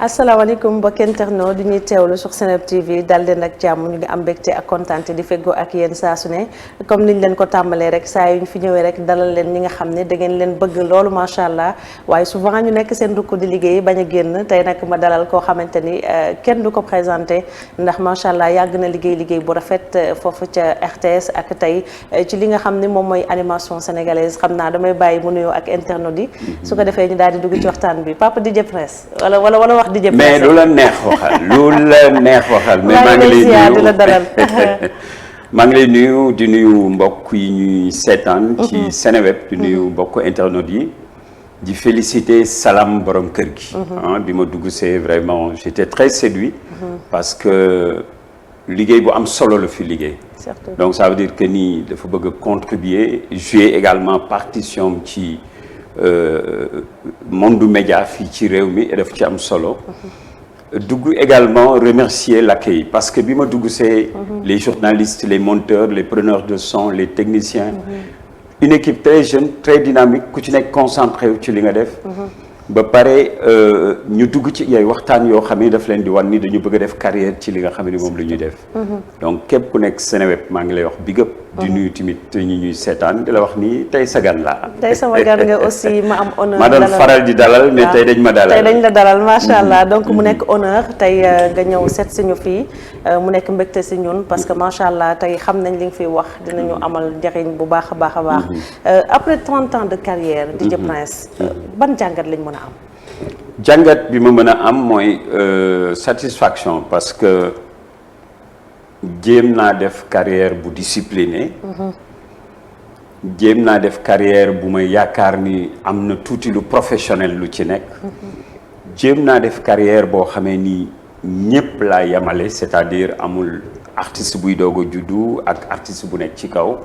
asalaamaaleykum mbokki internautes di ñuy teewlu sur Seneweb TV dal leen ak jàmm ñu ngi am mbégte ak kontaante di feggoo ak yéen saa su ne comme niñ leen ko tàmbalee rek saa yu ñu fi ñëwee rek dalal leen ñi nga xam ne da ngeen leen bëgg loolu macha allah waaye souvent ñu nekk seen dukk di liggéey bañ a génn tey nag ma dalal koo xamante ni kenn du ko présenté ndax macha allah yàgg na liggéey bu rafet foofu ca RTS ak tey ci li nga xam ne moom mooy animation sénégalaise xam naa damay bàyyi mu nuyoo ak internautes yi su ko defee ñu daal di dugg ci waxtaan bi Papa DJ Prince wala mais lu la neex waxal mais maa ngi lay nuyu la dalal maa ngi lay nuyu di nuyu mbokk yi ñuy seetaan ci Seneweb di nuyu mbokk internautes yi di féliciter Salam borom kër gi bi ma dugg c'est vraiment j'étais très séduit parce que liggéey bu am solo la fi liggéey donc ça veut dire que nii dafa bëgg a contribuer jouer également partition ci monde du média fii ci réew mi daf ci am solo dugg également remercier l'accueil parce que bi ma dugg c'est les journalistes les monteurs les preneurs de son les techniciens une équipe très jeune très dynamique ku ci nekk concentré ci li nga def ba pare ñu dugg ci ay waxtaan yoo xam ne daf leen di wan ni dañu bëgg a def carrière ci li nga xam ne moom la ñuy def donc képp ku nekk Seneweb maa ngi lay wax big up di nuyu tamit ñi ñuy seetaan di la wax ni tey sa gan laa tey sama gan nga aussi ma am honneur ma doon faral di dalal mais tey dañ ma dalal tey dañ la dalal macha allah donc mu nekk honneur tey nga ñëw seet si ñu fii mu nekk mbégte si ñun parce que macha allah tey xam nañ li nga fiy wax dinañu amal njëriñ bu baax a baax a baax après 30 ans de carrière DJ Prince ban jàngat lañ mën a am jàngat bi ma mën a am mooy satisfaction parce que jéem naa def carrière bu discipliné jéem naa def carrière bu may yaakaar ni am na tuuti lu professionnel lu ci nekk jéem naa def carrière boo xamee ni ñépp laa yemale c'est-à-dire amul artiste buy doog a juddu ak artiste bu nekk ci kaw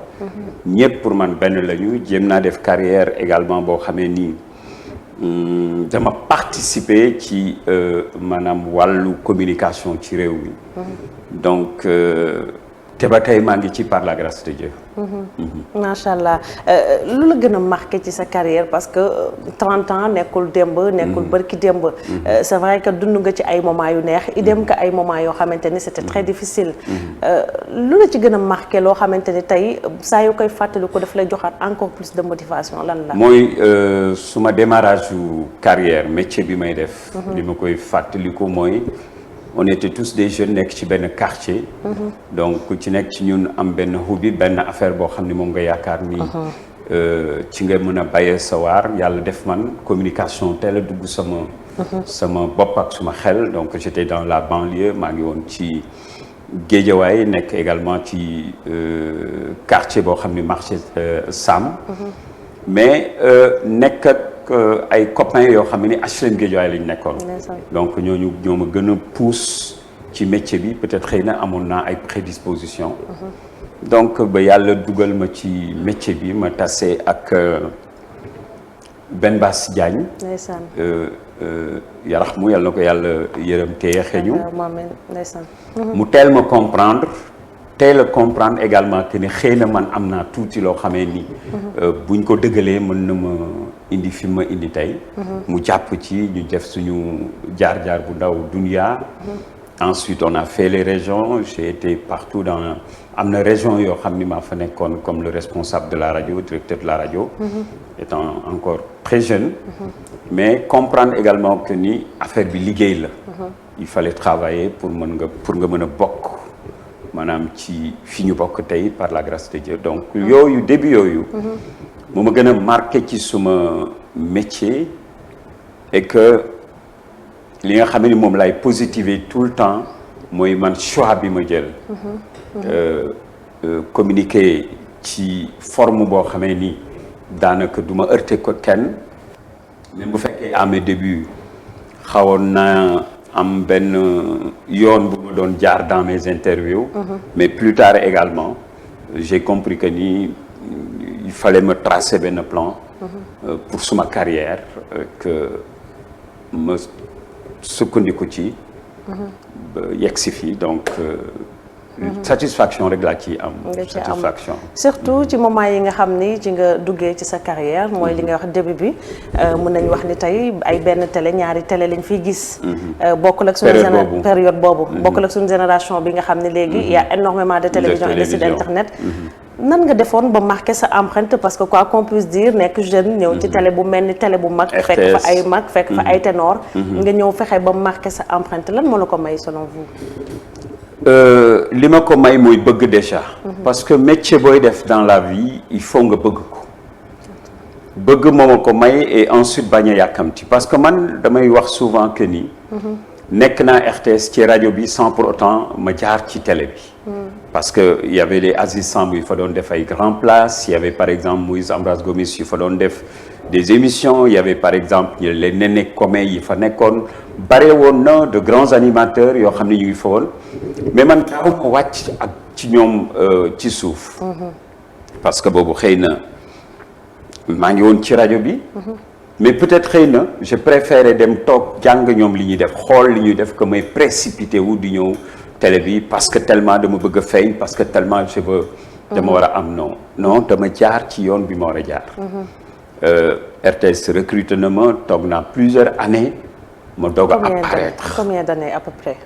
ñépp pour man benn lañu jéem naa def carrière également boo xamee ni dama participer ci maanaam wàllu communication ci réew mi donc te ba tey maa ngi ci par la grâce de Dieu. macha allah lu la gën a marqué ci sa carrière parce que 30 ans nekkul démb nekkul bërki démb c'est vrai que dund nga ci ay moments yu neex idem que ay moments yoo xamante ni c'était très difficile lu la ci gën a marqué loo xamante ni tey saa yu koy fàttali ko daf lay joxaat encore plus de motivation lan la mooy suma démarrage yu carrière métier bi may def li ma koy fàttaliku mooy on était tous des jeunes nekk ci benn quartier donc ku ci nekk ci ñun am benn hobby benn affaire boo xam ne moom nga yaakaar ni ci nga mën a bàyyee sa waar yàlla def man communication teel a dugg sama bopp ak suma xel donc j'étais dans la banlieue maa ngi woon ci Guédiawaye nekk également ci quartier boo xam ne marché Sam mais nekk ak ay copains yoo xam ne HLM Guédiawaye lañ nekkoon donc ñooñu ñoo ma gën a pousse ci métier bi peut-être xëy na amoon naa ay prédisposition donc ba yàlla dugal ma ci métier bi ma tase ak Ben Bass Diagne yarax mu yàlla na ko yàlla yërëm te xeñu mu teel ma comprendre teel a comprendre également que ne xëy na man am naa tuuti loo xamee ni buñ ko dëggalee mën na ma indi fi ma indi tey mu jàpp ci ñu def suñu jaar-jaar bu ndaw dunia ensuite on a fait les régions j'ai été partout dans am na région yoo xam ni maa fa nekkoon comme le responsable de la radio directeur de la radio étant encore très jeune mais comprendre également que ni affaire bi liggéey la il fallait travailler pour nga mën a bokk maanaam ci fi ñu bokk tey par la grâce de Dieu donc yooyu début yooyu mu ma gën a marqué ci suma métier et que li nga xam ne moom lay positiver tout le temps mooy man choix bi ma jël communiquer ci forme boo xamee ni daanaka du ma heurter ko kenn même bu fekkee à mes débuts xawoon naa am benn yoon bu ma doon jaar dans mes interviews mais plus tard également j'ai compris que ni il fallait me tracer benn plan pour suma carrière que ma sukkandiku ci ba yegg si fii donc satisfaction rek laa ciy am. satisfaction surtout ci moment yi nga xam ni ci nga duggee ci sa carrière mooy li nga wax début bi mën nañu wax ni tey ay benn télé ñaari télé lañ fiy gis. bokkul ak suñu période boobu. bokkul ak suñu génération bi nga xam ne léegi il y a énormément de télévision et de sites internet. nan nga defoon ba marqué sa empreinte parce que quoi qu'on puisse dire nekk jeune ñëw ci télé bu mel ni télé bu mag. fekk fa ay mag fekk fa ay ténor. nga ñëw fexe ba marqué sa empreinte lan moo la ko may selon vous. li ma ko may mooy bëgg déjà. parce que métier booy def dans la vie il faut nga bëgg ko. bëgg moo ma ko may et ensuite bañ a yàkkamti parce que man damay wax souvent que ni. nekk naa RTS ci rajo bi sans pour autant ma jaar ci télé bi. parce que il y avait les Aziz Samb yu fa doon def ay grand place il y avait par exemple Moïse Ambroise Gomis yu fa doon def des émissions il y avait par exemple les Néné Komé yi fa nekkoon bare woon na de grands animateurs yoo xam ne ñu ngi fa woon mais man daaw ma wàcc ak ci ñoom ci suuf. parce que boobu xëy na maa ngi woon ci rajo bi. mais peut-être xëy na je préférais dem toog jàng ñoom li ñuy def xool li ñuy def que may précipité wu di ñëw télé bi parce que tellement dama bëgg a feeñ parce que tellement je veux dama war a am non dama jaar ci yoon bi ma war a jaar. RTS recruté na ma toog naa plusieurs années ma doog a apparaître. Combien d'années à peu près.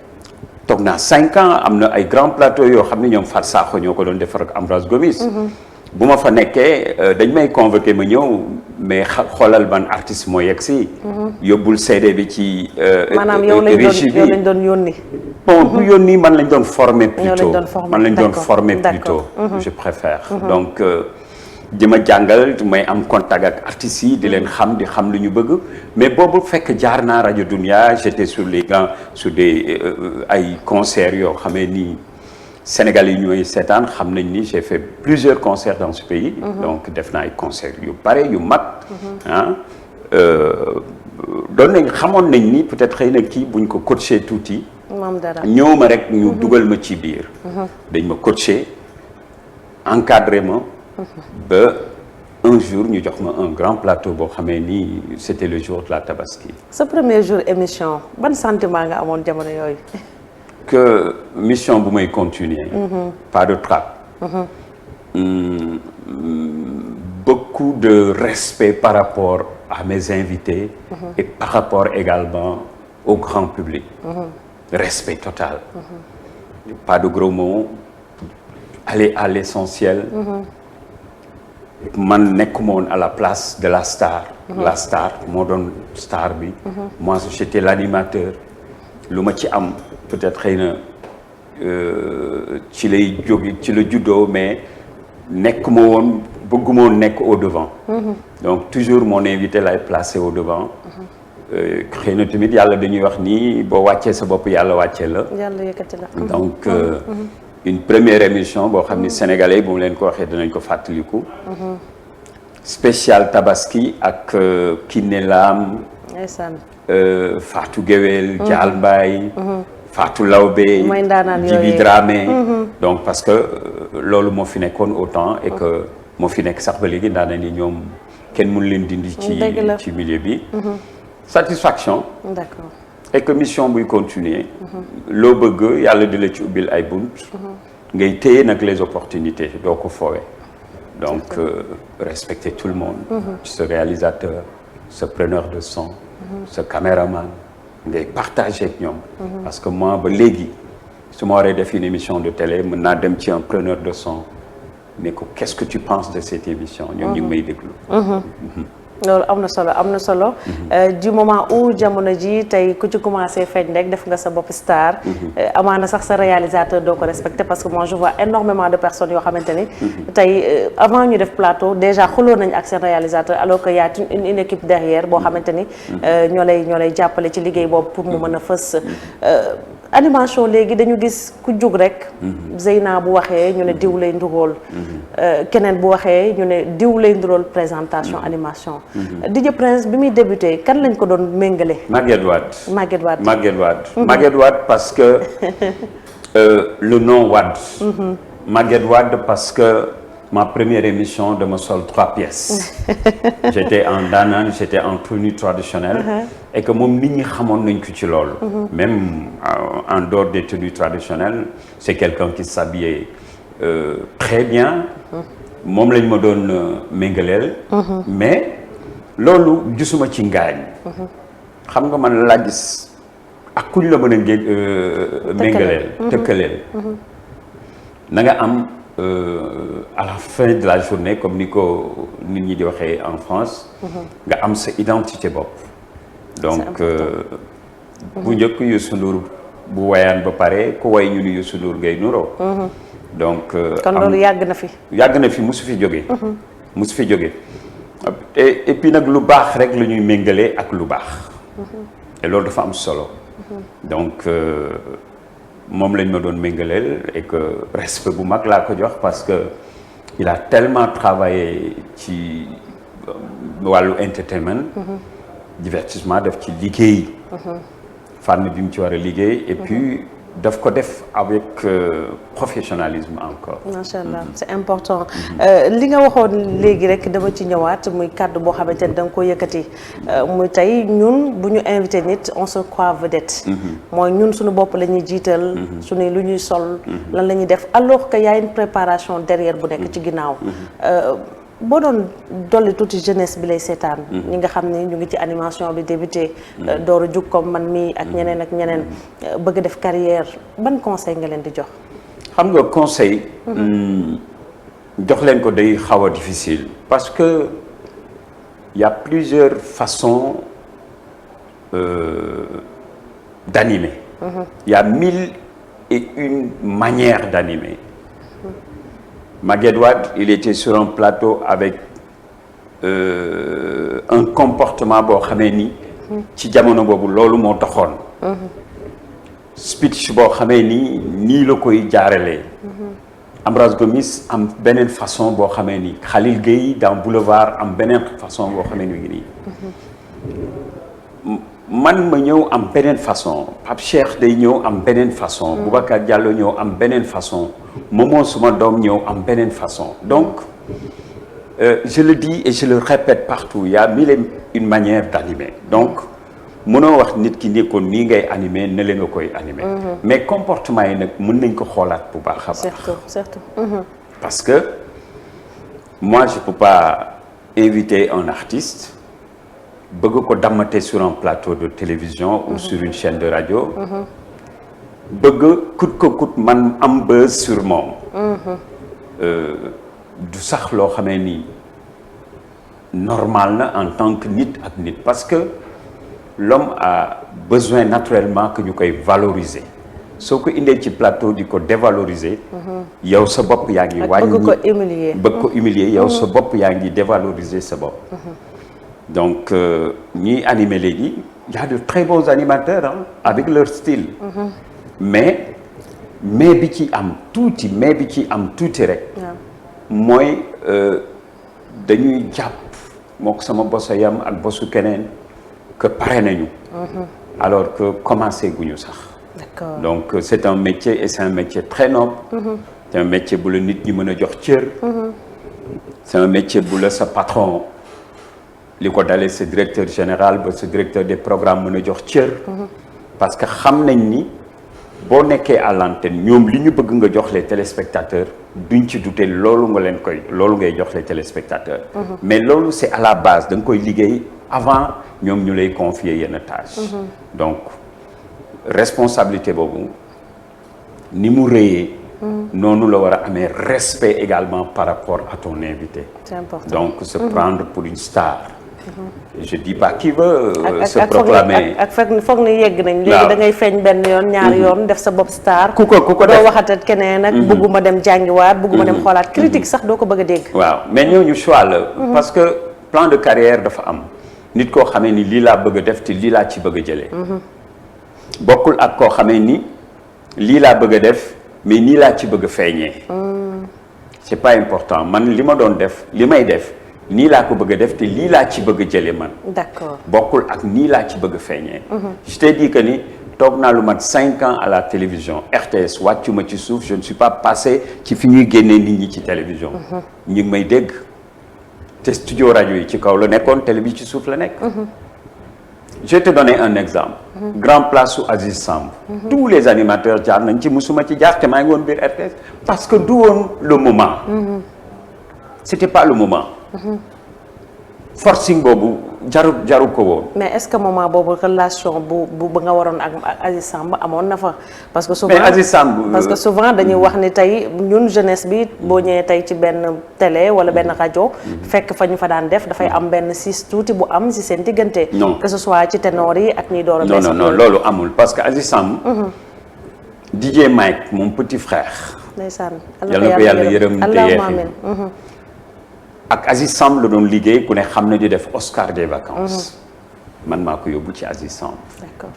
toog naa 5 ans am na ay grands plateaux yoo xam ne ñoom Fat Sakho ñoo ko doon defar ak Ambroise Gomis. bu ma fa nekkee dañ may convoqué ma ñëw mais xoolal ban artiste moo yegg si. yóbbul CD bi ci. maanaam yow lañ doon yónni. bon du yónni man lañ doon former plutôt man lañ doon former plutôt. je préfère. donc di ma jàngal may am contact ak artistes yi di leen xam di xam lu ñu bëgg mais boobu fekk jaar naa rajo Dunia j'étais sur les grands sur des ay concerts yoo xamee nii. Sénégal yi ñooy seetaan xam nañ ni j'ai fait plusieurs concerts dans ce pays. donc def naa ay concerts yu bare yu mag. doon nañ xamoon nañ ni peut-être xëy na kii buñ ko coaché tuuti. ñëw ma rek ñu dugal ma ci biir. dañ ma coaché encadré ma. ba un jour ñu jox ma un grand plateau boo xamee ni c'était le jour de la Tabaski. sa premier jour émission ban sentiment nga amoon jamono yooyu. que mission bu may continuer. pas de trac. Beaucoup de respect par rapport à mes invités. Et par rapport également au grand public. Respect total. Pas de gros mots. Aller à l'essentiel. man nekkuma woon à la place de la star. la star moo doon star bi. moi j'étais l'animateur. lu ma ci am. peut-être xëy na ci lay jóge ci la juddoo mais nekk ma woon bëgguma woon nekk au devant. donc toujours mon invité lay placé au devant. xëy na tamit yàlla dañuy wax ni boo wàccee sa bopp yàlla wàccee la. yàlla yëkkati la. donc une première émission boo xam ni sénégalais bu mu leen ko waxee dinañ ko fàttaliku. spécial Tabaski ak Kiné Lam. Fatou Guewel. Dial Mbaye. Fatou Lawbe. Djibi Dramé. donc parce que loolu moo fi nekkoon autant et que moo fi nekk sax ba léegi ndaanaan yi ñoom kenn mënu leen dindi ci milieu bi. satisfaction. D'accord. et que mission buy continuer. loo bëgg yàlla di la ci ubbil ay bunt. ngay téye nag les opportunités doo ko fowe. donc respecter tout le monde. ce réalisateur ce preneur de son. ce caméraman. ngay partager ak ñoom. parce que moi ba léegi su ma waree def une émission de télé mën naa dem ci un preneur de son mais ko qu'est-ce que tu penses de cette émission. ñoom ñu ngi may déglu. loolu am na solo am na solo. du moment où jamono ji tey ku ci commencé feeñ rek def nga sa bopp star. amaana sax sa réalisateur doo ko respecté parce que moi je vois énormément de personnes yoo xamante ni. tey avant ñu def plateau déjà xuloo nañ ak seen réalisateur alors que y a une équipe derrière boo xamante ni. ñoo lay jàppale ci liggéey boobu pour mu mën a fës. animation léegi dañu gis ku jug rek. Zeyna bu waxee ñu ne diw lay nduróol. keneen bu waxee ñu ne diw lay nduróol présentation animation. DJ Prince bi muy débuté kan lañ ko doon méngale. Maguette Wade. Maguette Wade parce que le nom Wade. Maguette Wade parce que ma première émission dama sol 3 pièces. J'étais en daanaan, j'étais en tenue traditionnelle. Et que moom nit ñi xamoon nañ ko ci loolu. Même en dehors des tenues traditionnelles, c'est quelqu'un qui s'habillait très bien. moom lañ ma doon méngaleel. Mais loolu gisuma ci ngaañ. xam nga man laa gis ak kuñ la mën a méngaleel. tëkkaleel. na nga am à la fin de la journée comme ni ko nit ñi di waxee en France. nga am sa identité bopp. donc bu njëkk Youssou Ndour bu wayaan ba pare ku way ñu ni Youssou Ndour ngay nuroo. donc kon loolu yàgg na fi. yàgg na fi musu fi jógee. musu fi jógee et puis nag lu baax rek la ñuy méngalee ak lu baax. et loolu dafa am solo. donc moom lañ ma doon méngaleel et que respect bu mag laa ko jox parce que il a tellement travaillé ci wàllu entertainment. divertissement daf ci liggéey. fànn bi mu ci war a liggéey et puis. daf ko def avec professionnalisme encore. macha allah c'est important. li nga waxoon léegi rek dama ci ñëwaat muy kàddu boo xamante ni da nga ko yëkkati muy tey ñun bu ñu invité nit on se croit vedette. mooy ñun suñu bopp la ñuy jiital. suñu lu ñuy sol. lan la ñuy def alors que y a une préparation derrière bu nekk ci ginnaaw. boo doon dolli tuuti jeunesse bi lay seetaan. ñi nga xam ne ñu ngi ci animation bi débuté. dooru jug comme man mii ak ñeneen ak ñeneen bëgg def carrière ban conseil nga leen di jox. xam nga conseil. jox leen ko day xaw a difficile. parce que y a plusieurs façons d'animer. Il y a 1001 manières d'animer. Maguette Wade, il était sur un plateau avec un comportement boo xamee ni ci jamono boobu loolu moo taxoon. speech boo xamee ni nii la koy jaaralee. Ambroise Gomis am beneen façon boo xamee ni Khalil Gueye dans Boulevard am beneen façon boo xamee ni nii. man ma ñëw am beneen façon Pape Cheikh day ñëw am beneen façon. Boubacar Diallo ñëw am beneen façon. Momo suma doom ñëw am beneen façon. Donc je le dis et je le répète partout il y a 1001 manières d'animer. Donc mënoo wax nit ki nekkoon nii ngay animer ne leen nga koy animer. mais comportement yi nag mën nañ ko xoolaat bu baax a baax. surtout. parce que moi je peux pas inviter un artiste. bëgg ko dammate sur un plateau de télévision ou sur une chaîne de radio. bëgg coûte que coûte man am buzz sur moom. du sax loo xamee ni normal na en tant que nit ak nit parce que l'homme a besoin naturellement que ñu koy valoriser soo ko indee ci plateau di ko dévaloriser. yow sa bopp yaa ngi wàññi bëgg ko humilier yow sa bopp yaa ngi dévaloriser sa bopp. donc ñiy animer léegi y a de très bons animateurs avec leur style. mais bi ci am tuuti rek. mooy dañuy jàpp mook sama bosa yam ak bosu keneen que pare nañu. alors que commencé guñu sax. D'accord. donc c'est un métier et c'est un métier très noble. c'est un métier bu la nit ñi mën a jox cër. c'est un métier bu la sa patron. li ko dalee sa directeur général ba sa directeur des programmes mën a jox cër. parce que xam nañ ni boo nekkee à l'antenne ñoom li ñu bëgg nga jox les téléspectateurs duñ ci douter loolu ngay jox les téléspectateurs. mais loolu c'est à la base da nga koy liggéey avant ñoom ñu lay confier yenn tâches. donc responsabilité boobu ni mu rëyee. noonu la war a amee respect également par rapport à ton invité. C'est important. donc se prendre pour une star. je dis pas qui veut se proclamer ak foog ni yegg nañ. léegi da ngay feeñ benn yoon ñaari yoon def sa bopp star. ku ko doo waxatat keneen ak. bëgguma dem jàngiwaat bëgguma dem xoolaat critique sax doo ko bëgg a dégg. waaw mais ñooñu choix la. parce que plan de carrière dafa am. nit koo xamee ni lii laa bëgg a def te lii laa ci bëgg a jëlee. bokkul ak koo xamee ni lii laa bëgg a def mais nii laa ci bëgg a feeñee. c'est pas important man li ma doon def li may def. nii laa ko bëgg a def te lii laa ci bëgg a jëlee man. d'accord bokkul ak nii laa ci bëgg a feeñee. je t'ai dit que ni toog naa lu mat 5 ans à la télévision RTS wàccuma ci suuf je ne suis pas passé ci fi ñuy génnee nit ñi ci télévision. ñu ngi may dégg te studio rajo yi ci kaw la nekkoon télé bi ci suuf la nekk. Je vais te donner un exemple. Grand Place su Aziz Samb. Tous les animateurs jaar nañ ci musuma ci jaar te maa ngi woon biir RTS parce que du woon le moment. C'était pas le moment. Forcing boobu jaru ko woon. mais est-ce que moment boobu relation bu nga waroon ak Aziz Samb amoon na fa. parce que souvent mais Aziz Samb parce que souvent dañuy wax ni tey ñun jeunesse bi boo ñëwee tey ci benn télé wala benn rajo. fekk fa ñu fa daan def dafay am benn sis tuuti bu am si seen diggante. non que ce soit ci ténor yi ak ñiy door a. non loolu amul parce que Aziz Samb. DJ Mike mon petit frère. ndeysaan yàlla na ko yàlla yërëm te yeexi ak Aziz Samb la doon liggéey ku ne xam na di def Oscar des vacances. man maa ko yóbbu ci Aziz Samb. d'accord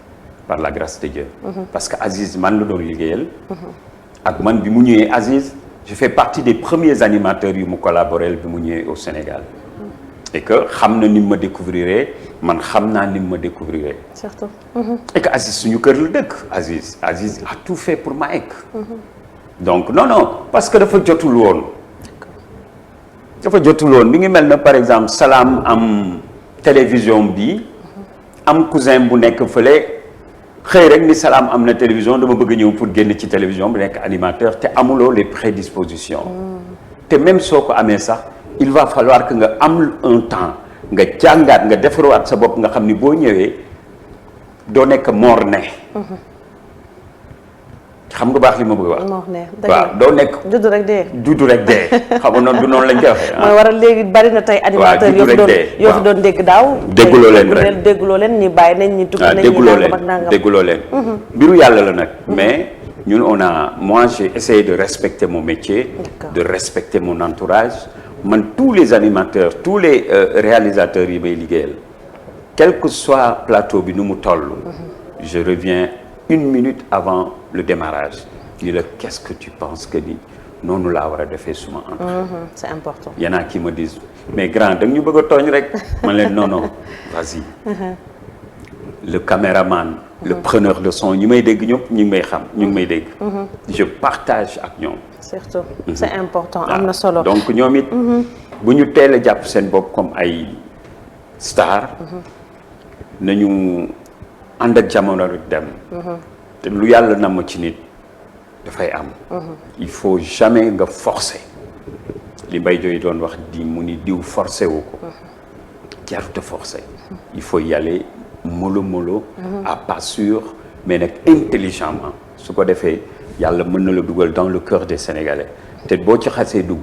par la grâce de Dieu. parce que Aziz man la doon liggéeyal. ak man bi mu ñëwee Aziz je fais partie des premiers animateurs yu mu collaboré bi mu ñëwee au Sénégal. et que xam na ni ma découvriré man xam naa ni ma découvriré. surtout. et que Aziz suñu kër la dëkk. Aziz a tout fait pour Mike. donc non parce que dafa jotul woon. mi ngi mel na par exemple Salam am télévision bi am cousin bu nekk fële xëy rek ni Salam am na télévision dama bëgg ñëw pour génn ci télévision bu nekk animateur te amuloo les prédispositions te même soo ko amee sax il va falloir que nga am un temps nga jàngaat nga defarwaat sa bopp nga xam ni boo ñëwee doo nekk mor ne xam nga baax li ma bëgg wax. waaw doo nekk. juddu rek dee. xam nga noonu du noonu lañ koy waxee. mooy waral léegi bari na tey animateur yoo fi doon dégg daaw. dégguloo leen ren dégguloo leen ñi bàyyi nañ ñi tukki nañ ñi nangam ak nangam dégguloo leen. mbiru yàlla la nag. mais ñun moi j'ai essayé de respecter mon métier. de respecter mon entourage. man tous les animateurs tous les réalisateurs yi may liggéeyal quel que soit plateau bi nu mu toll. je reviens 1 minute avant le démarrage ni la qu'est-ce que tu penses que ni noonu laa war a defee suma entrée. c'est important. y en a qui me disent mais grand da nga ñu bëgg a tooñ rek man leen non vas-y. le caméraman. le preneur de son ñi may dégg ñëpp ñu ngi may xam ñu ngi may dégg. je partage ak ñoom. surtout c'est important am na solo. donc ñoom it. bu ñu teel a jàpp seen bopp comme ay star nañu ànd ak jamono rek dem. te lu yàlla namm ci nit dafay am. il faut jamais nga forcer. li Mbaye Diop doon wax di mu ni diw forcer wu ko. jarut a forcer. il faut y aller mollo à pas sûr mais nag intelligemment su ko defee yàlla mën na la dugal dans le cœur des Sénégalais te boo ci xasee dugg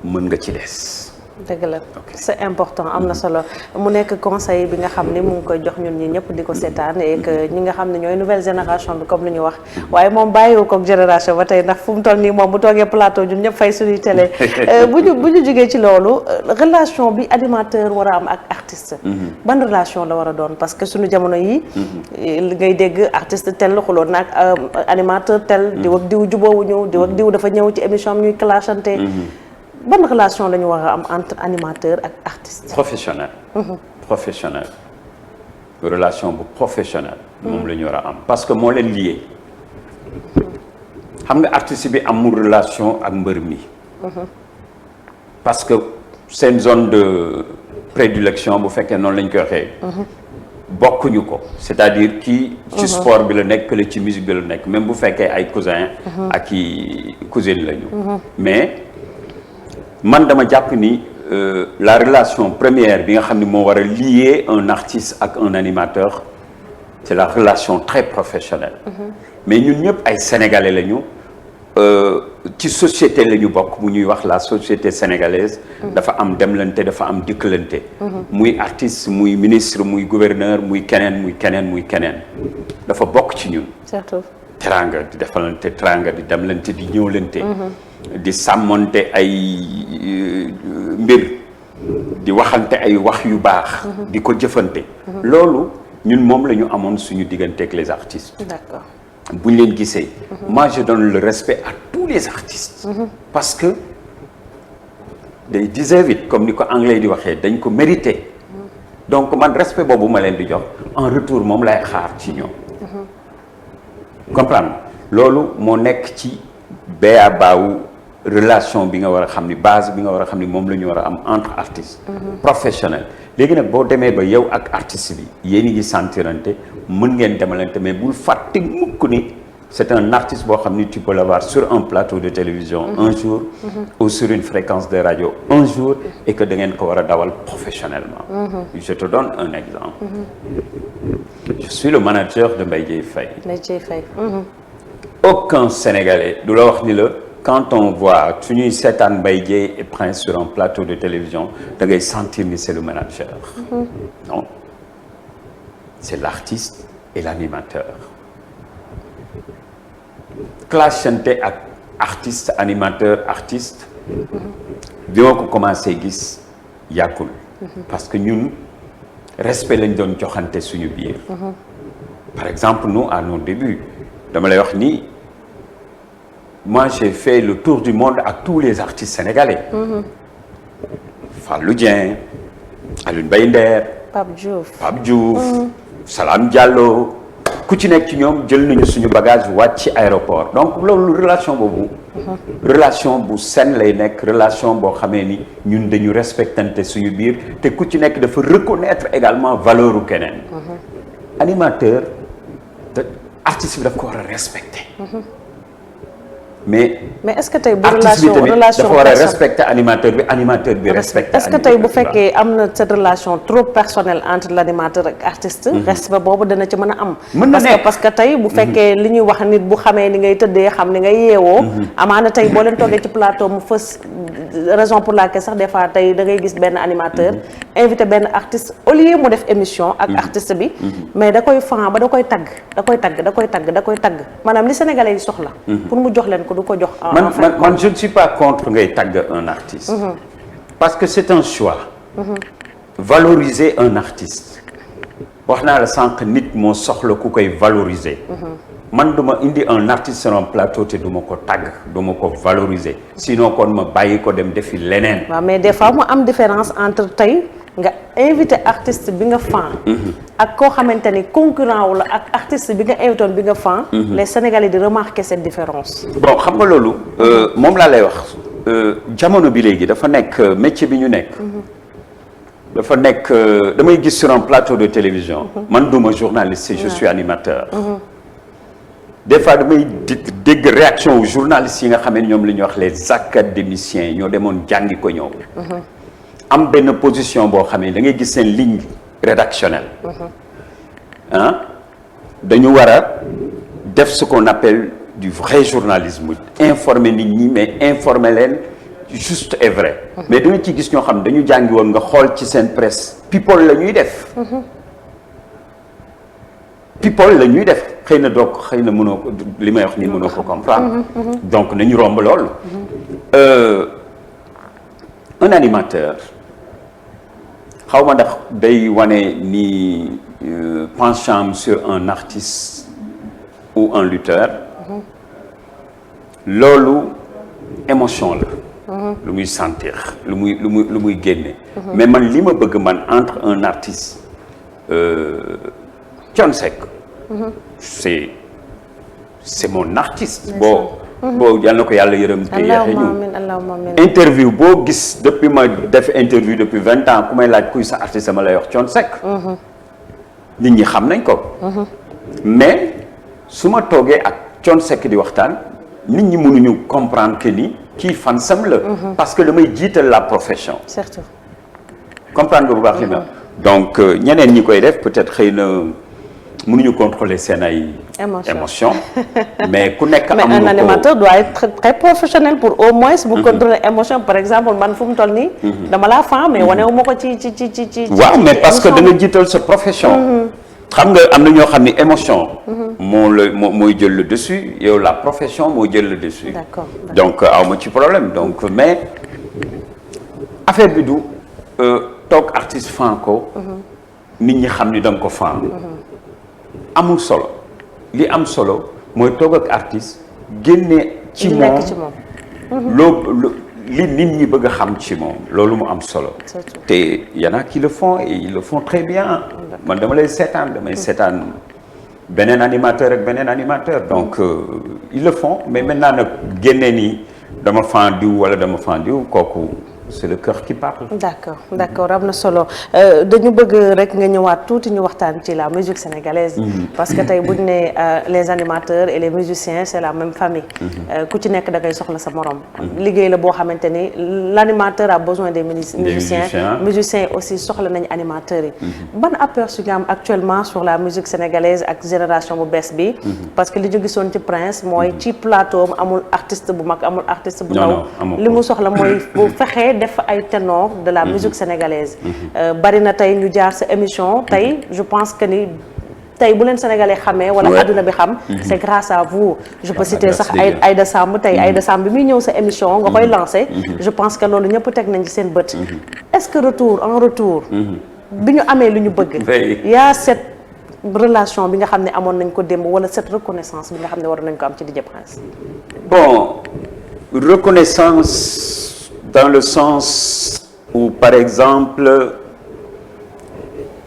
mën nga ci des. dëgg la c'est important am na solo mu nekk conseil bi nga xam ni mu ngi koy jox ñun ñi ñëpp di ko seetaan et que ñi nga xam ne ñooy nouvelle génération bi comme li ñu wax waaye moom bàyyiwu ko génération ba tey ndax fu mu toll nii moom bu toogee plateau ñun ñëpp fay suñuy télé bu ñu jógee ci loolu relation bi animateur war a am ak artiste ban relation la war a doon parce que suñu jamono yi ngay dégg artiste tel xuloon nag animateur tel diw ak diw juboowuñu diw ak diw dafa ñëw ci émission am ñuy clashante ban relation la ñu war a am entre animateur ak artiste. professionnel. relation bu professionnelle. moom la ñu war a am parce que moo leen lié. xam nga artiste bi amul relation ak mbër mi. parce que seen zone de prédilection bu fekkee noonu la ñu koy waxee. bokkuñu ko c'est-à-dire kii ci sport bi la nekk la ci musique bi la nekk même bu fekkee ay cousin ak i cousine lañu. mais man dama jàpp ni la relation première bi nga xam ne moo war a lier un artiste ak un animateur c'est la relation très professionnelle. mais ñun ñëpp ay sénégalais lañu ci société la ñu bokk bu ñuy wax la société sénégalaise. dafa am demlante dafa am dikkalante. muy artiste muy ministre muy gouverneur muy keneen dafa bokk ci ñun. surtout. teranga di defalante teranga di demlante di ñëwlante. di sàmmonte ay mbir di waxante ay wax yu baax. di ko jëfante. loolu ñun moom la ñu amoon suñu diggante ak les artistes. D'accord. bu ñu leen gisee. moi je donne le respect à tous les artistes. parce que they deserve it comme ni ko anglais di waxee dañ ko mérité. donc man respect boobu ma leen di jox en retour moom lay xaar ci ñoom. comprendre loolu moo nekk ci baa baawu relation bi nga war a xam ni base bi nga war a xam ni moom la ñu war a am entre artistes professionnels léegi nag boo demee ba yow ak artiste bi yéen a ngi sentirante mën ngeen demalante mais bul fàtte mukk ni c'est un artiste boo xam ni tu peux l'avoir sur un plateau de télévision un jour ou sur une fréquence de radio un jour et que da ngeen ko war a dawal professionnellement je te donne un exemple je suis le manager de Mbaye Dièye Faye. Mbaye Dièye Faye. aucun Sénégalais du la wax ni la quand on voit su ñuy seetaan Mbaye Dièye et Prince sur un plateau de télévision da ngay sentir ni c'est le manager. Non, c'est l'artiste et l'animateur. clashante ak artiste animateur artiste. bi ma ko commencé gis yàggul. parce que ñun respect lañ doon joxante suñu biir. par exemple nous à nos débuts dama lay wax ni moi j'ai fait le tour du monde ak tous les artistes sénégalais. Fallou Dieng, Alioune Mbaye Nder, Pape Diouf, Salam Diallo ku ci nekk ci ñoom jël nañu suñu bagage wàcc ci aéroport donc loolu relation boobu. relation bu saine lay nekk relation boo xamee ni ñun dañu respectante suñu biir te ku ci nekk dafa reconnaître également valeur u keneen. animateur te artiste bi daf ko war a respecter. mais est-ce que tey bu artiste bi tamit relation dafa war a respecter animateur bi respecter. est-ce que tey bu fekkee am na cette relation trop personnelle entre l'animateur ak artiste. respect boobu dana ci mën a am. parce que tey bu fekkee li ñuy wax nit bu xamee ni ngay tëddee xam ni ngay yeewoo. amaana tey boo leen toogee ci plateau mu fës raison pour laquelle sax des fois tey da ngay gis benn animateur. invité benn artiste au lieu mu def émission ak artiste bi. mais da koy fan ba da koy tagg maanaam li Sénégalais yi soxla. pour mu jox leen ko du ko jox. man je ne suis pas contre ngay tagg un artiste. parce que c'est un choix. valoriser un artiste. wax naa la sànq nit moo soxla ku koy valoriser. man duma indi un artiste sur un plateau te duma ko tagg duma ko valoriser sinon kon ma bàyyi ko dem defi leneen. waaw mais des fois mu am différence entre tey nga invité artiste bi nga fan. ak koo xamante ni concurrent wu la ak artiste bi nga invité woon bi nga fan. les Sénégalais di remarquer cette différence. bon xam nga loolu moom laa lay wax jamono bi léegi dafa nekk métier bi ñu nekk. dafa nekk damay gis sur un plateau de télévision. man duma journaliste je suis animateur. des fois damay dégg réaction aux journalistes yi nga xam ne ñoom la ñuy wax les académiciens ñoo demoon jàngi ko ñëw. am benn position boo xam ne da ngay gis seen ligne rédactionnelle. dañu war a def ce qu'on appelle du vrai journalisme informer nit ñi mais informer leen juste et vrai. mais da nga ci gis ñoo xam ne dañu jàngi woon nga xool ci seen presse people la ñuy def. people la ñuy def xëy na donc xëy na mënoo ko li may wax nii mënoo ko comprendre. donc nañu romb loolu. un animateur xaw ma ndax day wane ni penchant sur un artiste ou un lutteur. loolu émotion la. lu muy sentir lu muy génne. mais man li ma bëgg man entre un artiste. Thione Seck. c'est mon artiste. boo yal na ko yàlla yërëm te yeexe ñu interview boo gis depuis ma def interview depuis 20 ans ku may laaj kuy sa artiste ma lay wax Thione Seck. nit ñi xam nañ ko. mais su ma toogee ak Thione Seck di waxtaan nit ñi mënuñu comprendre que ni kii fansam la. parce que damay jiital la profession. surtout. comprendre nga bu baax li ma donc ñeneen ñi koy def peut-être xëy na mënuñu contrôler seen ay émotion mais ku nekk mais un animateur doit être très professionnel pour au moins mu contrôler émotion par exemple man fu mu toll nii dama laa fan mais wane wu ma ko ci waaw mais parce que da nga jiital sa profession xam nga am na ñoo xam ni émotion mooy jël le dessus yow la profession mooy jël le dessus. D'accord. Donc awma ci problème donc mais affaire bi du toog artiste fan ko nit ñi xam ni da nga ko fan amul solo li am solo mooy toog ak artiste génne ci moom loo li nit ñi bëgg a xam ci moom loolu mu am solo te y en a qui le font et ils le font très bien man dama lay seetaan damay seetaan beneen animateur ak beneen animateur donc ils le font mais maintenant nag génne nii dama fan diw wala dama fan diw kooku c'est le cœur qui parle. d'accord am na solo dañu bëgg rek nga ñëwaat tuuti ñu waxtaan ci la musique sénégalaise. parce que tey bu ñu nee les animateurs et les musiciens c'est la même famille. ku ci nekk da ngay soxla sa morom. liggéey la boo xamante ni l'animateur a besoin des musiciens aussi soxla nañu animateurs yi. ban aperçu nga am actuellement sur la musique sénégalaise ak génération bu bees bi. parce que li ñu gisoon ci Prince mooy ci plateau am amul artiste bu mag amul artiste bu ndaw. li mu soxla mooy bu fexee def ay ténor de la musique sénégalaise. bari na tey ñu jaar sa émission tey je pense que ni tey bu leen sénégalais xamee wala adduna bi xam c'est grâce à vous. je peux citer sax Aïda Samb tey Aïda Samb bi muy ñëw sa émission nga koy lancer. je pense que loolu ñëpp teg nañ ci seen bët. est-ce que en retour bi ñu amee lu ñu bëgg y a cette relation bi nga xam ne amoon nañ ko démb wala cette reconnaissance bi nga xam ne war nañ ko am ci DJ Prince. bon reconnaissance dans le sens où par exemple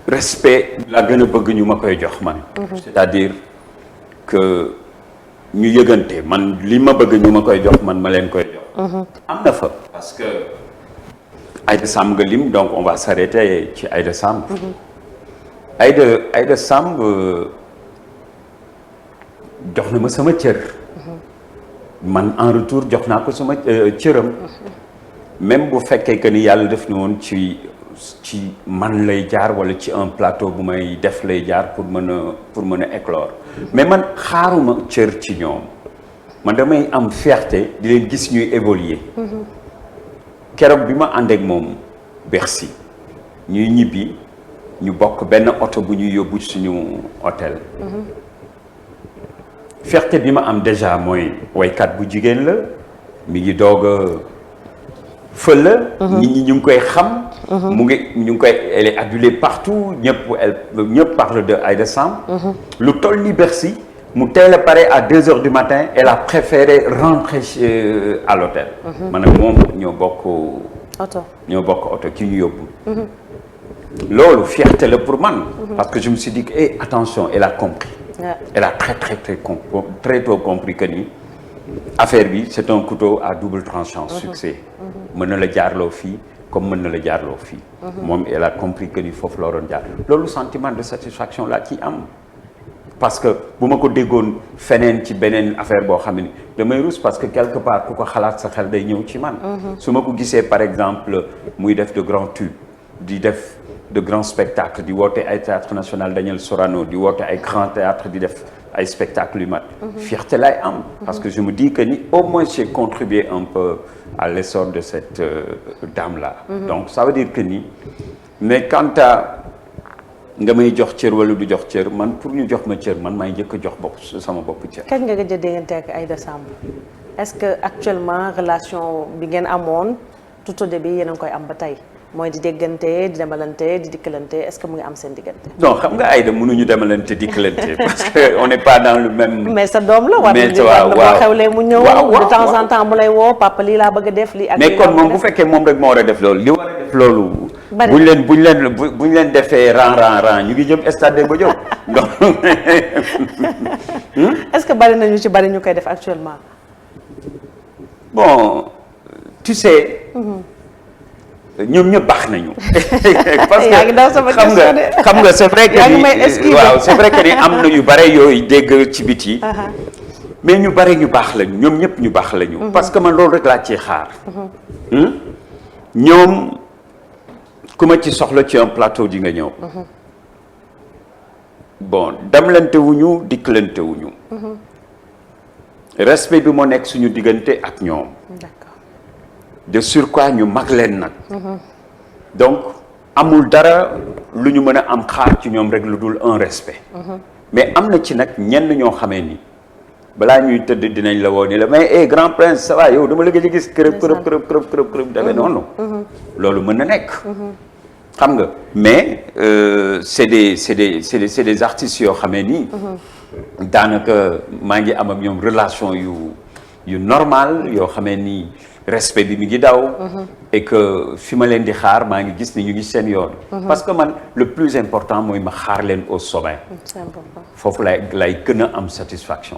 respect la gën a bëgg ñu ma koy jox man. c'est-à-dire que ñu yëgante man li ma bëgg ñu ma koy jox man ma leen koy jox. am na fa parce que Aïda Samb nga lim donc on va s'arrêter ci Aïda Samb. Aïda Samb jox na ma sama cër. man en retour jox naa ko sama cëram. même bu fekkee que ni yàlla def ni woon ci man lay jaar wala ci un plateau bu may def lay jaar pour mën a éclore mais man xaaruma cër ci ñoom man damay am fierté di leen gis ñuy évoluer keroog bi ma ànd ak moom Bercy ñuy ñibbi ñu bokk benn oto bu ñuy yóbbu suñu hôtel fierté bi ma am déjà mooy waykat bu jigéen la mi ngi doog a fël la nit ñi ñu ngi koy xam ñu ngi koy elle est adulée partout ñëpp parle de Aïda Samb lu toll ni Bercy mu teel a pare à 2h du matin elle a préféré rentrer à l'hôtel man ak moom ñoo bokk oto ki ñu yóbbu loolu fierté la pour man parce que je me suis dit que attention elle a compris elle a très tôt compris que ni affaire bi c'est un couteau à double tranchant succès mën na la jaarloo fii comme mën na la jaarloo fii moom elle a compris que ni foofu la waroon jaar loolu sentiment de satisfaction laa ci am parce que bu ma ko déggoon feneen ci beneen affaire boo xam ne damay rus parce que quelque part ku ko xalaat sa xel day ñëw ci man su ma ko gisee par exemple muy def de grands tubes di def de grands spectacles di woote ay théâtre national Daniel Sorano di woote ay grand théâtre di def ay spectacles yu mat fierté lay am parce que je me dis que ni au moins j'ai contribué un peu à l'essor de cette dame là donc ça veut dire que ni mais quant à nga may jox cër wala du jox cër man pour ñu jox ma cër man maay njëkk a jox bopp sama bopp cër. kañ nga gëj a déggante ak Aïda Samb est-ce que actuellement relation bi ngeen amoon tout au début yéen a ngi koy am ba tey mooy di déggante di demalante di dikkalante est-ce que mu ngi am seen diggante. non xam nga Aïda mënuñu demalante dikkalante parce que on n'est pas dans le même. mais sa doom la war na boo xewlee mu ñëw. de temps en temps mu lay woo papa lii laa bëgg a def lii ak mais kon moom bu fekkee moom rek moo war a def loolu li war a def loolu. buñ leen defee rang ñu ngi jëm stade Demba Diop donc. est-ce que bari nañu ci bari ñu koy def actuellement. bon tu sais. ñoom ñëpp baax nañu. parce que xam nga c'est vrai que ni waaw c'est vrai que ni am na yu bare yooyu dégg ci biti. mais ñu bare ñu baax lañu ñoom ñëpp ñu baax lañu. parce que man loolu rek laa ciy xaar. ñoom ku ma ci soxla ci un plateau di nga ñëw. bon demlante wuñu dikkalante wuñu. respect bi moo nekk suñu diggante ak ñoom. de surcroît ñu mag leen nag. donc amul dara lu ñu mën a am xaar ci ñoom rek lu dul un respect. mais am na ci nag ñenn ñoo xamee ni balaa ñuy tëdd dinañ la woo ni la mais grand prince ça va yow dama la gëj a gis kërëb demee noonu. loolu mën na nekk. xam nga mais c'est des artistes yoo xamee ni. daanaka maa ngi am ak ñoom relation yu normal yoo xamee ni. respect bi mi ngi daw et que fi ma leen di xaar maa ngi gis ni ñu ngi seen yoon. parce que man le plus important mooy ma xaar leen au sommet. c'est important. foofu lay gën a am satisfaction.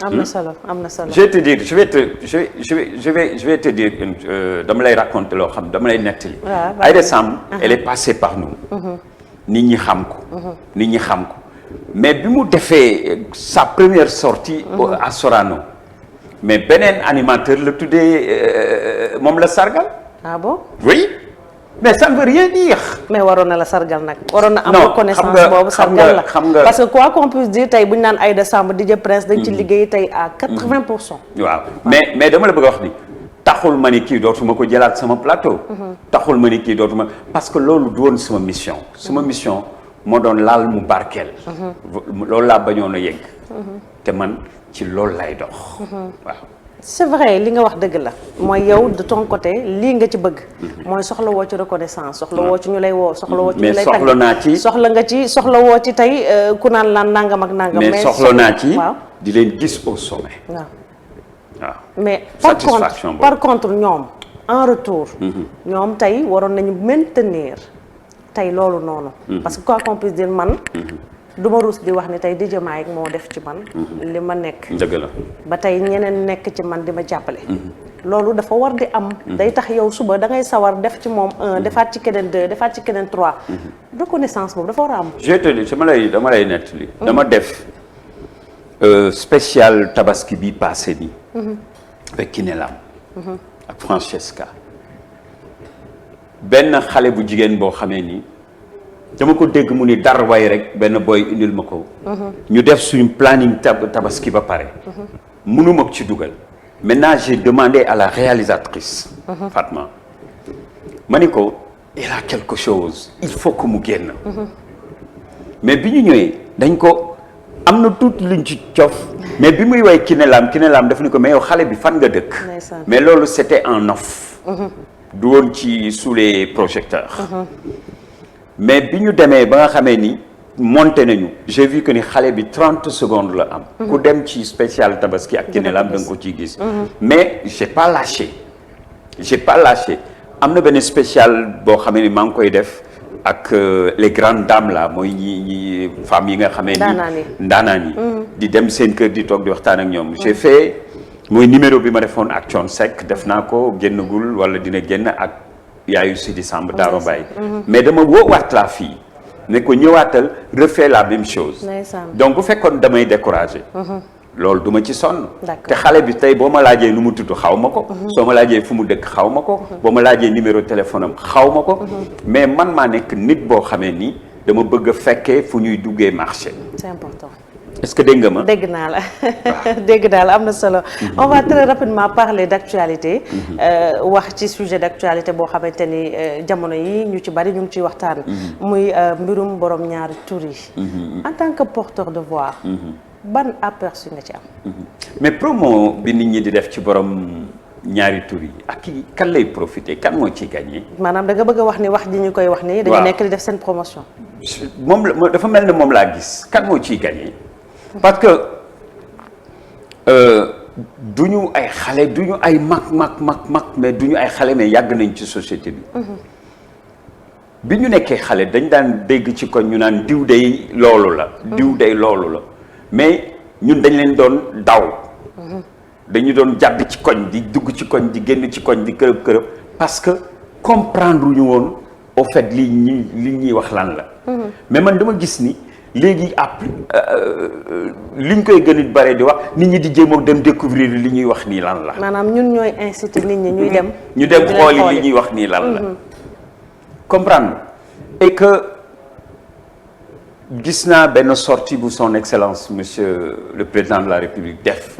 am na solo am na solo. je vais te dire je vais te dire dama lay raconter loo xam dama lay nettali. Aïda Samb elle est passée par nous. nit ñi xam ko. nit ñi xam ko mais bi mu defee sa première sortie à Sorano mais beneen animateur la tuddee moom la sargal. ah bon. oui mais ça ne veut rien dire. mais waroon na la sargal nag. waroon na am non reconnaissance boobu sargal la xam nga parce que quoi qu'on puisse dire tey bu ñu naan Aïda Samb DJ Prince dañ ci liggéey tey à 80%. waaw mais dama la bëgg a wax ni taxul ma ni kii dootuma ko jëlaat sama plateau. taxul ma ni kii dootuma parce que loolu du woon sama mission. sama mission moo doon laal mu barkeel. loolu laa bañoon a yegg. te man ci loolu lay dox. waaw. c'est vrai li nga wax dëgg la mooy yow de ton côté lii nga ci bëgg. mooy soxla woo ci reconnaissance soxla woo ci ñu lay woo soxla woo ci ñu lay tàgg. mais soxla naa ci soxla nga ci soxla woo ci tey ku naan laan nangam ak nangam. mais soxla naa ci waaw di leen gis au sommet. waaw. waaw mais satisfaction par contre ñoom en retour. ñoom tey waroon nañu maintenir tey loolu noonu. parce que quoi qu'on puisse dire man. du ma ruus di wax ni tey DJ Mike moo def ci man. li ma nekk. dëgg la ba tey ñeneen nekk ci man di ma jàppale. loolu dafa war di am. day tax yow suba da ngay sawar def ci moom 1 defaat ci keneen 2 defaat ci keneen 3. reconnaissance boobu dafa war a am. je te dis dama lay nettali. dama def spécial tabaski bi passé nii. avec Kiné Lam. ak Francesca. benn xale bu jigéen boo xamee ni. dama ko dégg mu ni dar way rek benn boy indil ma ko. ñu def suñu planning tabaski ba pare. mënuma ko ci dugal. maintenant j'ai demandé à la réalisatrice. Fatma ma ni ko il a quelque chose il faut que mu génn. mais bi ñu ñëwee dañ ko am na tuuti luñ ci cof. mais bi muy way Kiné Lam daf ni ko mais yow xale bi fan nga dëkk. mais loolu c'était en off. du woon ci sous les projecteurs. mais bi ñu demee ba nga xamee ni monté nañu j'ai vu que ni xale bi 30 secondes la am. ku dem ci spécial tabaski ak Kiné Lam da nga ko ciy gis. mais j'ai pas lâché am na benn spécial boo xamee ni maa ngi koy def ak les grandes dames là mooy ñi femmes yi nga xamee ni. ndaanaan yi di dem seen kër di toog di waxtaan ak ñoom. j'ai fait mooy numéro bi ma defoon ak Thione Seck def naa ko génnagul wala dina génn ak. yaayu Sidi Samb Daaro Mbaye mais dama woowaat la fii ne ko ñëwaatal refait la même chose donc bu fekkoon damay découragé loolu duma ci sonn te xale bi tey boo ma laajee nu mu tudd xaw ma ko soo ma laajee fu mu dëkk xaw ma ko boo ma laajee numéro téléphone am xaw ma ko mais man maa nekk nit boo xamee ni dama bëgg a fekkee fu ñuy duggee marché c'est important. est-ce que dégg nga ma. dégg naa la dégg naa la am na solo. on va très rapidement parler d'actualité. wax ci sujet d'actualité boo xamante ni jamono yi ñu ci bari ñu ngi ciy waxtaan. muy mbirum borom ñaari tur yi. en tant que porteur de voix. ban aperçu nga ci am. mais promo bi nit ñi di def ci borom ñaari tur yi ak kii kan lay profiter kan moo ciy gagné. maanaam da nga bëgg a wax ni wax ji ñu koy wax nii. dañu nekk di def seen promotion. moom la dafa mel ne moom laa gis kan moo ciy gagné. parce que du ñu ay xale du ñu ay mag mais du ñu ay xale mais yàgg nañ ci société bi. bi ñu nekkee xale dañ daan dégg ci koñ ñu naan diw day loolu la. diw day loolu la mais ñun dañ leen doon daw. dañu doon jàdd ci koñ di dugg ci koñ di génn ci koñ di kërëb kërëb parce que comprendre ñu woon au fait li ñuy wax lan la. mais man dama gis ni. léegi après liñ koy gën a bare di wax nit ñi di jéem a dem découvrir li ñuy wax nii lan la. maanaam ñun ñooy inciter nit ñi ñuy dem. ñu dem xooli li ñuy wax nii lan la. comprendre et que gis naa benn sortie bu son excellence monsieur le président de la république def.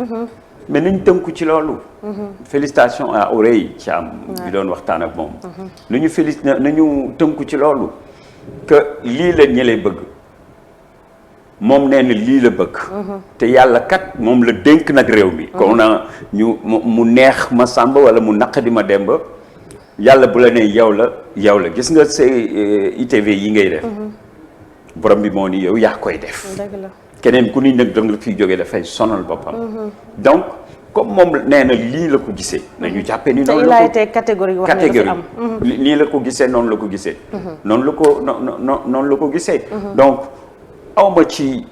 mais nañ tënku ci loolu. félicitations à Oreille Thiam. bi doon waxtaan ak moom. nañu tënku ci loolu. que lii la ñëlee bëgg. moom nee na lii la bëgg. te yàlla kat moom la dénk nag réew mi. kon na ñu mu neex ma sàmba wala mu naqadi ma demba yàlla bu la nee yow la gis nga say ITV yi ngay def. borom bi moo ni yow yaa koy def. keneen ku ni nag da nga fiy jógee dafay sonal boppam. donc comme moom nee na lii la ko gisee. nañu jàppee ni noonu la ko te il a été catégorique wax ne dafa am lii la ko gisee noonu la ko gisee. noonu la ko gisee. donc awma ci.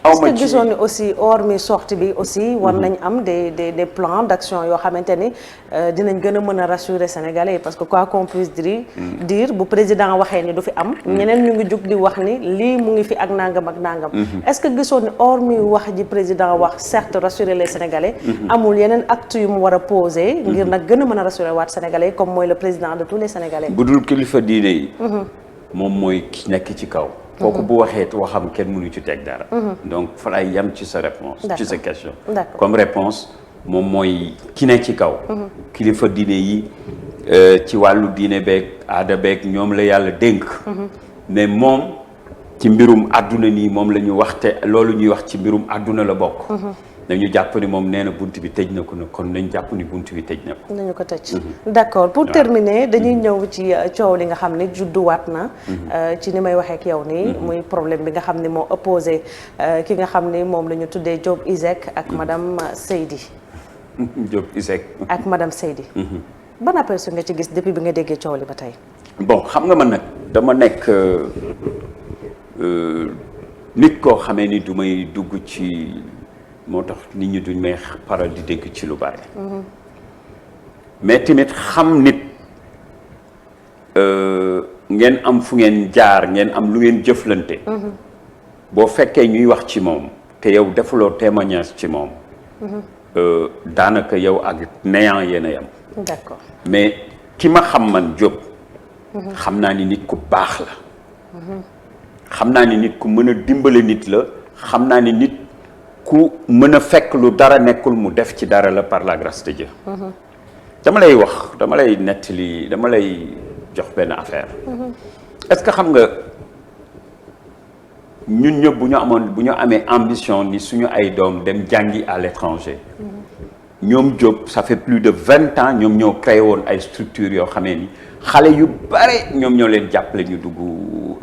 est-ce que gisoon ni aussi hormis sortie bi aussi war nañ am des plans d'action yoo xamante ni dinañ gën a mën a rassurer Sénégalais yi parce que quoi qu'on puisse dire bu président waxee ni du fi am ñeneen ñu ngi jug di wax ni lii mu ngi fi ak nangam ak nangam est-ce que gisoon ni hormis wax ji président wax certes rassurer les Sénégalais amul yeneen actes yu mu war a poser ngir nag gën a mën a rassurer waat Sénégalais yi comme mooy le président de tous les Sénégalais bu dul kilifa diine yi moom mooy ki nekk ci kaw kooku bu waxee waxam kenn mënu ci teg dara. donc fa lay yam ci sa réponse ci sa question. comme réponse moom mooy ki ne ci kaw. kilifa diine yi ci wàllu diine beeg aada beeg ñoom la yàlla dénk. mais moom ci mbirum àdduna nii moom la ñu wax te loolu ñuy wax ci mbirum àdduna la bokk. nañu jàpp ni moom nee na bunt bi tëj na ko kon nañ jàpp ni bunt bi tëj na ko. nañu ko tëj. d'accord pour terminer dañuy ñëw ci coow li nga xam ne judduwaat na. ci ni may waxee ak yow nii. muy problème bi nga xam ne moo opposé ki nga xam ni moom la ñu tuddee Diop Iseg ak madame Seydi. Diop Iseg. ak madame Seydi. ban aperçu nga ci gis depuis bi nga déggee coow li ba tey. bon xam nga man nag dama nekk nit koo xamee ni du may dugg ci. moo tax nit ñi duñ may paral di dégg ci lu bari. mais tamit xam nit ngeen am fu ngeen jaar ngeen am lu ngeen jëflante. boo fekkee ñuy wax ci moom te yow defuloo témoignage ci moom. daanaka yow ak néant yéen a yam. d'accord mais ki ma xam man Diop. xam naa ni nit ku baax la. xam naa ni nit ku mën a dimbale nit la xam naa ni nit. ku mën a fekk lu dara nekkul mu def ci dara la par la grâce de Dieu. dama lay wax dama lay nettali dama lay jox benn affaire. est-ce que xam nga ñun ñëpp bu ñu amee ambition ni suñu ay doom dem jàngi à l'étranger. ñoom Diop ça fait plus de 20 ans ñoom ñoo créé woon ay structures yoo xamee ni xale yu bare ñoom ñoo leen jàppale ñu dugg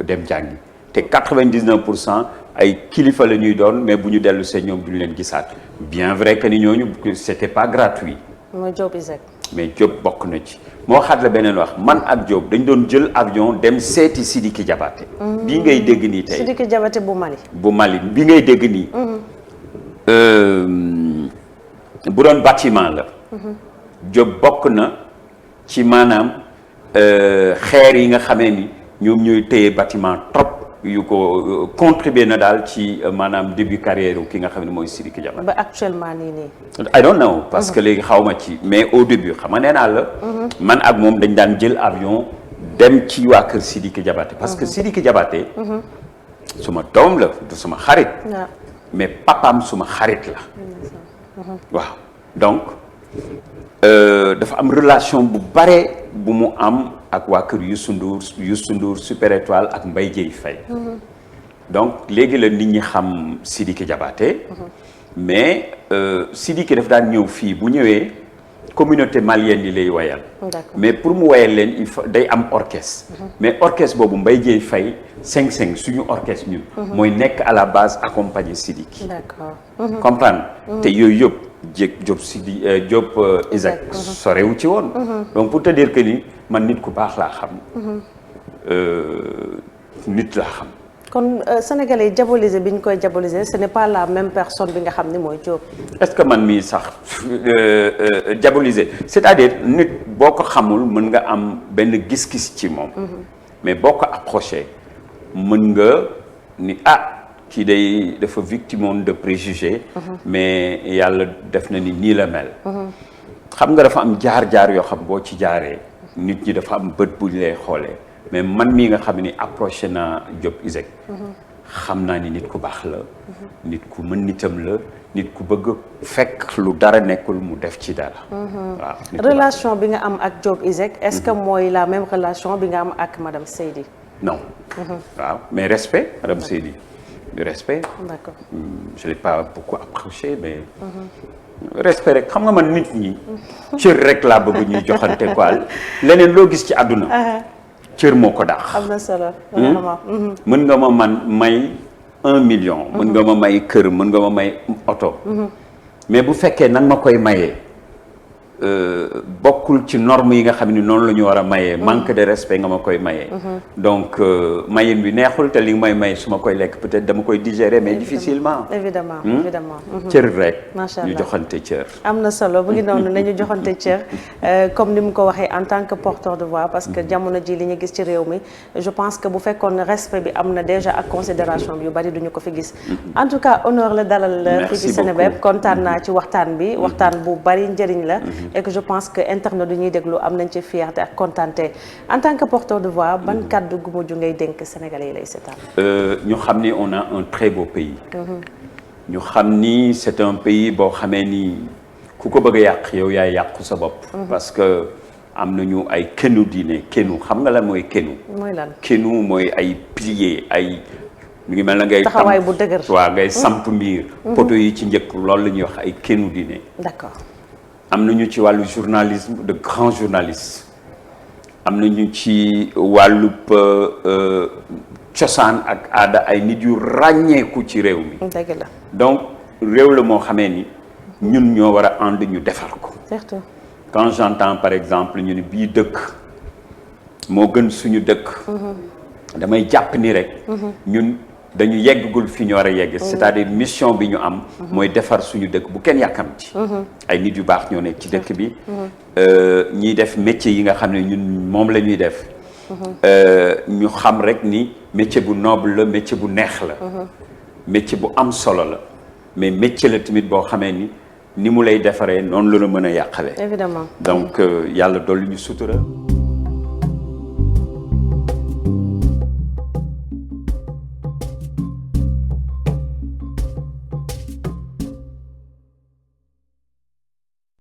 dem jàngi te 99% ay kilifa la ñuy doon mais bu ñu dellu see ñoom duñu leen gisaat bien vrai que ni ñooñu c'était pas gratuit. mooy Diop Iseg. mais Diop bokk na ci. moo xaat la beneen wax man ak Diop dañ doon jël avion dem seeti Sidiki Diabaté. bii ngay dégg nii tey Sidiki Diabaté bu Mali. bu Mali bi ngay dégg nii. bu doon bâtiment la. Diop bokk na ci maanaam xeer yi nga xamee ni ñoom ñooy téye bâtiment trop. yu ko contribué na daal ci maanaam début carrière ki nga xam ne mooy Sidiki Diabaté. ba actuellement nii. I don't know parce que léegi xaw ma ci mais au début xam nga nee naa la. man ak moom dañ daan jël avion dem ci waa kër Sidiki Diabaté. parce que Sidiki Diabaté. suma doom la du suma xarit. mais papaam suma xarit la. waaw donc dafa am relation bu bare bu mu am. ak waa kër Youssou Ndour Super Étoile ak Mbaye Dièye Faye. donc léegi la nit ñi xam Sidiki Diabaté. mais Sidiki daf daan ñëw fii bu ñëwee communauté malienne yi lay wayal. mais pour mu wayal leen il faut day am orchestre. mais orchestre boobu Mbaye Dièye Faye 5-5 suñu orchestre ñun. mooy nekk à la base accompagner Sidiki. d'accord. comprendre te yooyu yëpp Diop Iseg sorewu ci woon. donc pour te dire que ni man nit ku baax laa xam. nit laa xam. kon sénégalais yi diaboliser bi ñu koy diaboliser ce n'est pas la même personne bi nga xam ni mooy Diop. est-ce que man mii sax diaboliser c'est-à-dire nit boo ko xamul mën nga am benn gis-gis ci moom. mais boo ko approché mën nga ni kii day dafa victime de préjugés. mais yàlla def na ni nii la mel. xam nga dafa am jaar-jaar yoo xam boo ci jaaree nit ñi dafa am bët bu ñu lay xoolee mais man mii nga xam ni approché naa Diop Iseg. xam naa ni nit ku baax la. nit ku mën nitam la nit ku bëgg fekk lu dara nekkul mu def ci dara. waaw relation bi nga am ak Diop Iseg est-ce que mooy la même relation bi nga am ak madame Seydi. non. waaw mais respect madame Seydi. du respect. D'accord. Je l'ai pas beaucoup approché mais. respect rek xam nga man nit ñi. cër rek laa bëgg ñuy joxante quoi leneen loo gis ci àdduna. cër moo ko daax. am na solo. mën nga ma man may 1 million. mën nga ma may kër mën nga ma may oto. mais bu fekkee nag ma koy mayee bokkul ci normes yi nga xam ni noonu la ñu war a mayee manque de respect nga ma koy mayee donc mayin bi neexul te li nga may may su ma koy lekk peut-être dama koy digérer mais difficilement évidemment cër rek macha allah ñu joxante cër am na solo bu ngi noonu nañu joxante cër comme ni mu ko waxee en tant que porteur de voix parce que jamono ji li ñu gis ci réew mi je pense que bu fekkoon respect bi am na déjà ak considération bi yu bari duñu ko fi gis en tout cas honneur la dalal fii ci Seneweb kontaan naa ci waxtaan bi waxtaan bu bari njëriñ la et que je pense que internet du ñuy déglu am nañ ci fierté ak contenté en tant que porteur de voix ban kàddu gu mujj ngay dénk Sénégalais yi lay seetaan ñu xam ni on a un très beau pays ñu xam ni c'est un pays boo xamee ni ku ko bëgg a yàq yow yaay yàqu sa bopp parce que am nañu ay kenu diine kenu xam nga lan mooy kenu mooy lan kenu mooy ay pilier ay mu ngi mel na ngay taxawaay bu dëgër waaw ngay samp mbiir poto yi ci njëkk loolu la ñuy wax ay kenu diine d'accord am nañu ci wàllu journalisme de grands journalistes am nañu ci wàllub cosaan ak aada ay nit yu ràññeeku ci réew mi dëgg la donc réew la moo xamee ni ñun ñoo war a ànd ñu defar ko surtout quand j'entends par exemple ñu ne bii dëkk moo gën suñu dëkk damay jàpp ni rek ñun dañu yeggagul fi ñu war a yegg c'est-à-dire mission bi ñu am mooy defar suñu dëkk bu kenn yàkkam ci ay nit yu baax ñoo nekk ci dëkk bi ñiy def métier yi nga xam ne ñun moom la ñuy def ñu xam rek ni métier bu noble la métier bu neex la métier bu am solo la mais métier la tamit boo xamee ni mu lay defaree noonu la mën a yàqale évidemment donc yàlla dolli ñu sutura